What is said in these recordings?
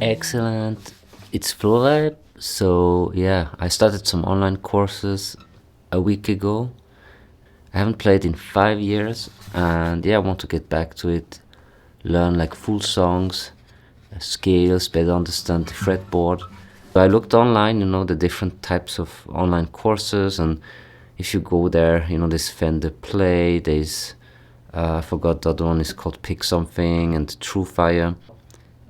Excellent. It's Flowlab. So yeah, I started some online courses a week ago. I haven't played in 5 years, and yeah, I want to get back to it. Learn like full songs, scales, better understand the fretboard. I looked online, the different types of online courses, and if you go there, there's Fender Play, there's I forgot the other one is called Pick Something, and TrueFire.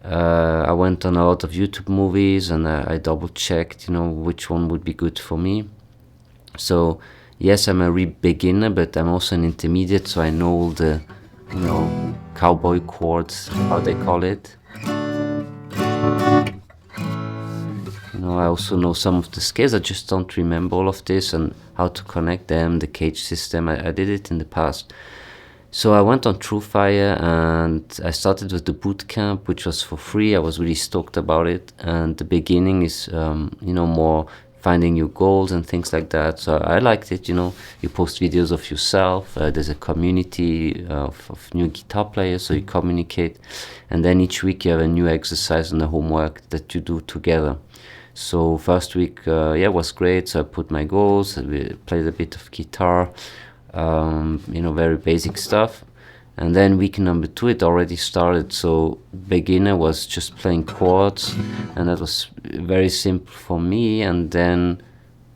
I went on a lot of YouTube movies, and I double checked, which one would be good for me. So yes, I'm a beginner, but I'm also an intermediate, so I know all the, cowboy chords, how they call it. I also know some of the scales. I just don't remember all of this and how to connect them, the cage system. I did it in the past. So I went on TrueFire and I started with the bootcamp, which was for free. I was really stoked about it. And the beginning is, more finding your goals and things like that. So I liked it. You post videos of yourself. There's a community of new guitar players, so you communicate. And then each week you have a new exercise and a homework that you do together. So first week, was great. So I put my goals. We played a bit of guitar. Very basic stuff. And then week number 2, it already started. So beginner was just playing chords, and that was very simple for me. And then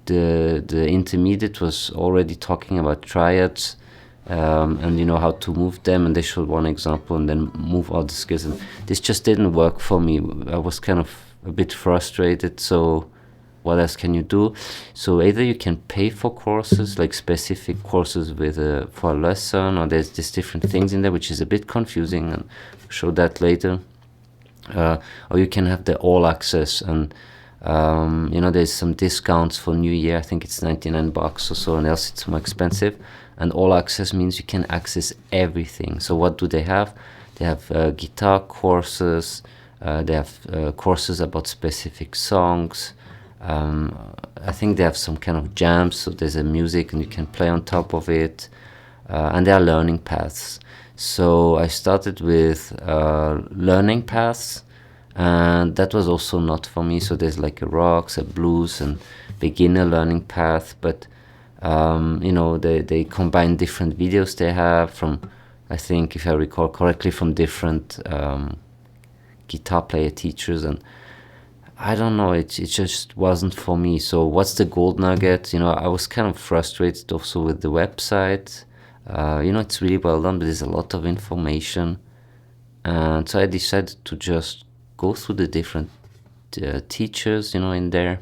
the intermediate was already talking about triads, and how to move them. And they showed one example, and then move all the skills. And this just didn't work for me. I was kind of a bit frustrated. So what else can you do? So either you can pay for courses, like specific courses with for a lesson, or there's just different things in there, which is a bit confusing, and I'll show that later. Or you can have the all access, and there's some discounts for New Year. I think it's $99 or so, and else it's more expensive. And all access means you can access everything. So what do they have? They have guitar courses. They have courses about specific songs. I think they have some kind of jams, so there's a music and you can play on top of it, and there are learning paths. So I started with learning paths, and that was also not for me. So there's like a rocks, a blues, and beginner learning path, but they combine different videos they have from, I think if I recall correctly, from different guitar player teachers, and I don't know, it just wasn't for me. So what's the gold nugget? I was kind of frustrated also with the website. It's really well done, but there's a lot of information. And so I decided to just go through the different teachers, in there,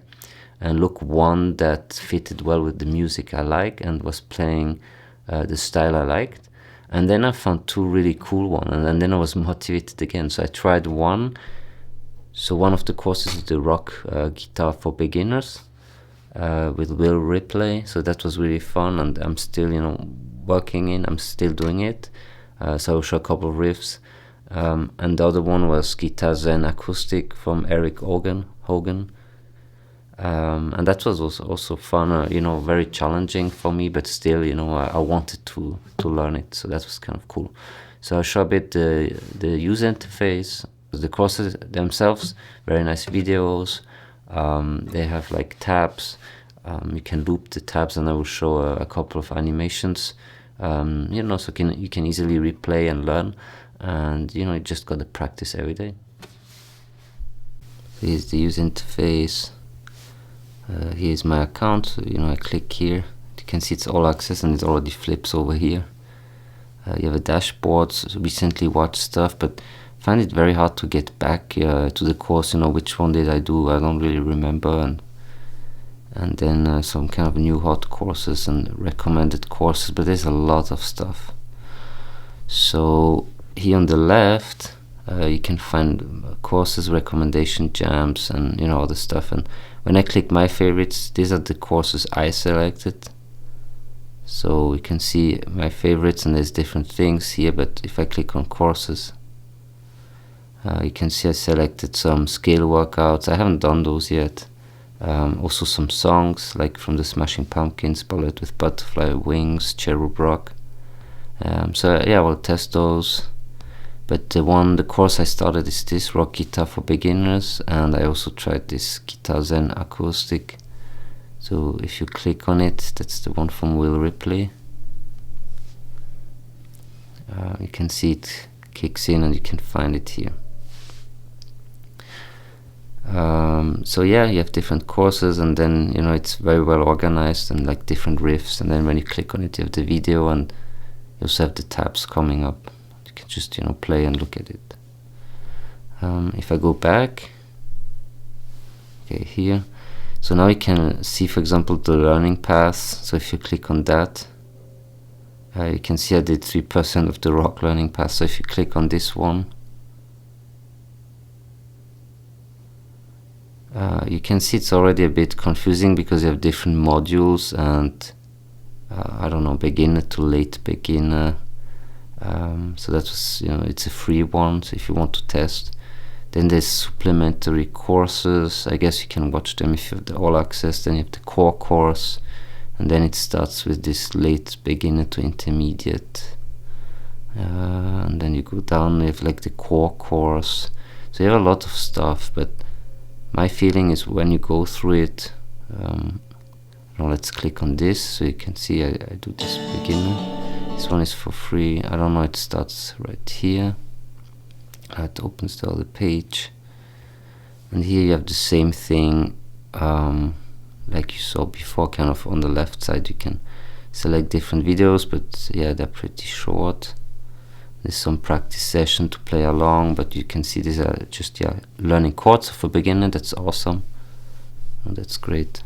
and look one that fitted well with the music I like and was playing the style I liked. And then I found 2 really cool ones, and then I was motivated again. So I tried one. So one of the courses is the rock guitar for beginners with Will Ripley. So that was really fun, and I'm still, I'm still doing it. So I'll show a couple of riffs. And the other one was Guitar Zen Acoustic from Eric Hogan. And that was also fun, very challenging for me, but still, I wanted to learn it. So that was kind of cool. So I'll show a bit the user interface. The courses themselves, very nice videos. They have like tabs. You can loop the tabs, and I will show a couple of animations. So you can easily replay and learn, and you just got to practice every day. Here's the user interface. Here's my account. So, I click here. You can see it's all access, and it already flips over here. You have a dashboard. So recently watched stuff, but I find it very hard to get back to the course. Which one did I do? I don't really remember. And then some kind of new hot courses and recommended courses, but there's a lot of stuff. So here on the left, you can find courses, recommendation, jams, and all the stuff. And when I click my favorites, these are the courses I selected. So you can see my favorites, and there's different things here. But if I click on courses, you can see I selected some scale workouts. I haven't done those yet. Also some songs, like from the Smashing Pumpkins, Bullet with Butterfly Wings, Cherub Rock. So yeah, we'll test those. but the course I started is this rock guitar for beginners, and I also tried this Guitar Zen acoustic. So if you click on it, that's the one from Will Ripley. You can see it kicks in, and you can find it here. So yeah, you have different courses, and then it's very well organized, and like different riffs, and then when you click on it you have the video, and you also have the tabs coming up. You can just play and look at it. If I go back, okay, here, so now you can see, for example, the learning path. So if you click on that, you can see I did 3% of the rock learning path. So if you click on this one, you can see it's already a bit confusing because you have different modules, and I don't know, beginner to late beginner. So that was, it's a free one, so if you want to test. Then there's supplementary courses. I guess you can watch them if you have the all access. Then you have the core course, and then it starts with this late beginner to intermediate, and then you go down, you have like the core course. So you have a lot of stuff, but my feeling is when you go through it, now let's click on this so you can see I do this beginner. This one is for free. I don't know, it starts right here. It opens the other page, and here you have the same thing like you saw before. Kind of on the left side you can select different videos, but yeah, they're pretty short. There's some practice session to play along, but you can see these are just learning chords for beginner. That's awesome. Oh, that's great.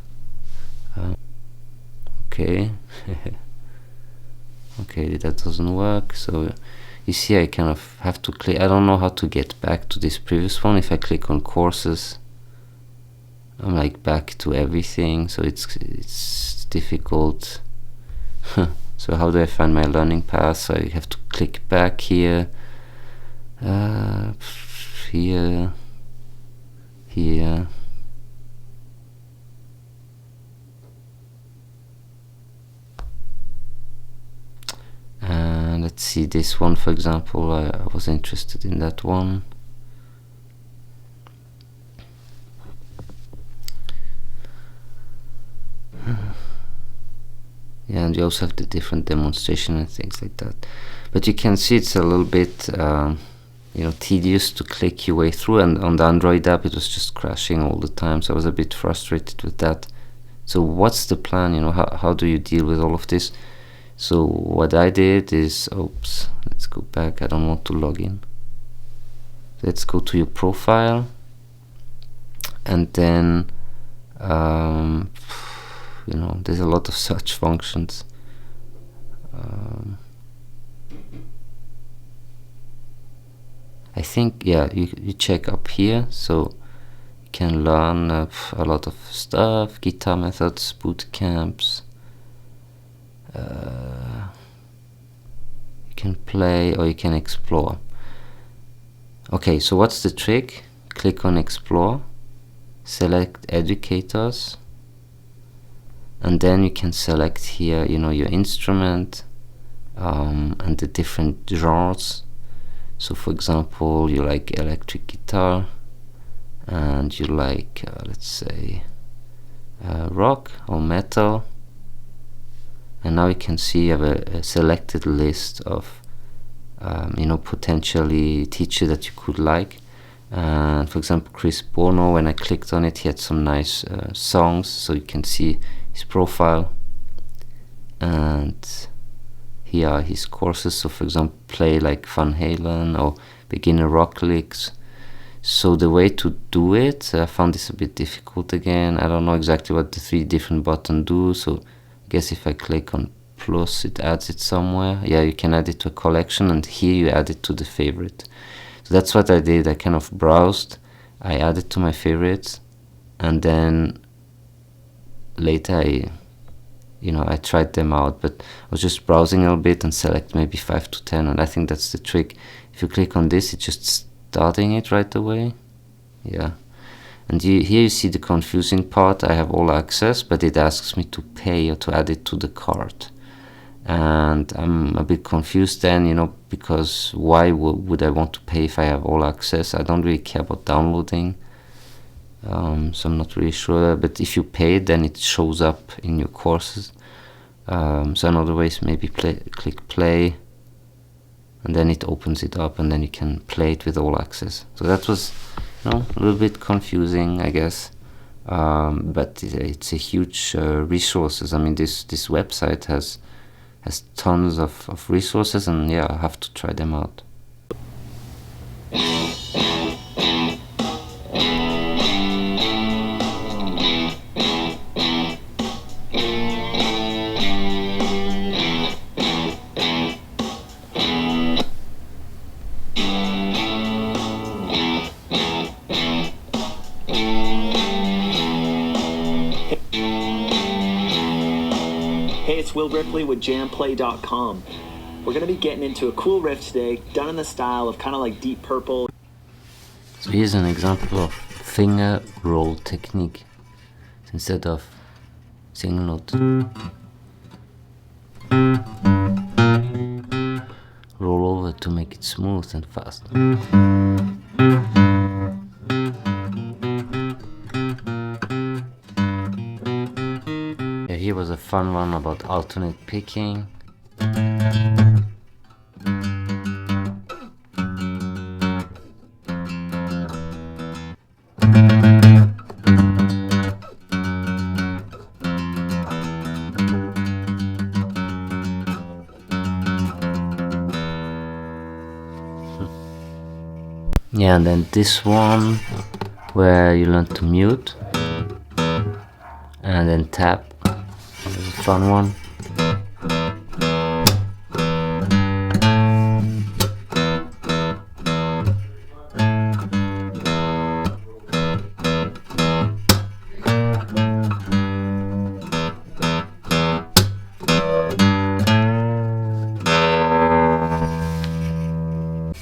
Okay. Okay, that doesn't work. So you see I kind of have to click. I don't know how to get back to this previous one. If I click on courses, I'm like back to everything, so it's difficult. So how do I find my learning path? So I have to click back here, here, and let's see this one, for example. I was interested in that one. Yeah, and you also have the different demonstration and things like that. But you can see it's a little bit tedious to click your way through, and on the Android app it was just crashing all the time, so I was a bit frustrated with that. So what's the plan? How do you deal with all of this? So what I did is, oops, let's go back. I don't want to log in. Let's go to your profile, and then there's a lot of search functions. I think, yeah, you check up here, so you can learn a lot of stuff, guitar methods, boot camps. You can play or you can explore. Okay, so what's the trick? Click on explore, select educators, and then you can select here your instrument and the different genres. So for example, you like electric guitar, and you like let's say rock or metal, and now you can see you have a selected list of potentially teacher that you could like. And for example, Chris Bono, when I clicked on it, he had some nice songs, so you can see his profile, and here are his courses. So for example, play like Van Halen or beginner rock licks. So the way to do it, I found this a bit difficult again. I don't know exactly what the 3 different buttons do, so I guess if I click on plus, it adds it somewhere. Yeah, you can add it to a collection, and here you add it to the favorite. So that's what I did. I kind of browsed, I added to my favorites, and then later I tried them out, but I was just browsing a little bit and select maybe 5 to 10, and I think that's the trick. If you click on this, it's just starting it right away. Yeah, and here you see the confusing part. I have all access, but it asks me to pay or to add it to the cart, and I'm a bit confused then, you know, because why would I want to pay if I have all access? I don't really care about downloading, so I'm not really sure. But if you pay, then it shows up in your courses. So another way is maybe click play, and then it opens it up, and then you can play it with all access. So that was, you know, a little bit confusing, I guess. But it's a huge resources. I mean, this website has tons of resources, and yeah, I have to try them out. Hey, it's Will Ripley with jamplay.com. We're going to be getting into a cool riff today, done in the style of kind of like Deep Purple. So here's an example of finger roll technique. Instead of single note, roll over to make it smooth and fast. Yeah, here was a fun one about alternate picking. Yeah, and then this one where you learn to mute and then tap. There's a fun one.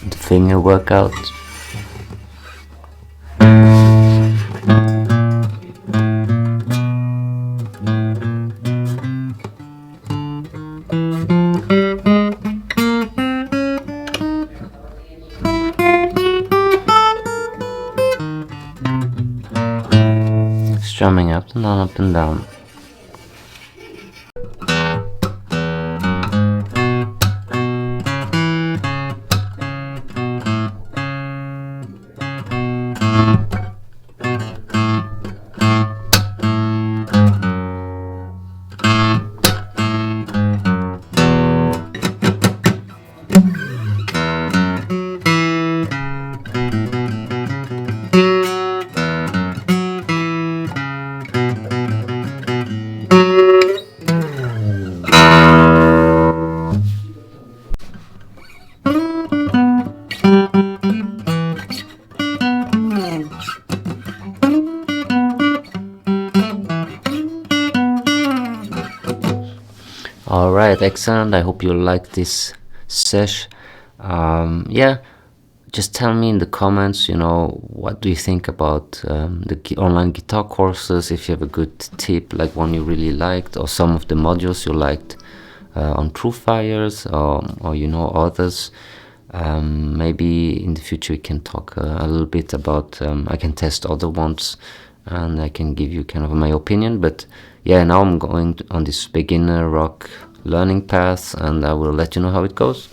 The finger workout. Strumming up and down, up and down. Alright, excellent. I hope you like this sesh. Yeah, just tell me in the comments, you know, what do you think about the online guitar courses, if you have a good tip, like one you really liked, or some of the modules you liked on TrueFires, or you know, others. Maybe in the future we can talk a little bit about, I can test other ones and I can give you kind of my opinion. But yeah, now I'm going on this beginner rock learning path, and I will let you know how it goes.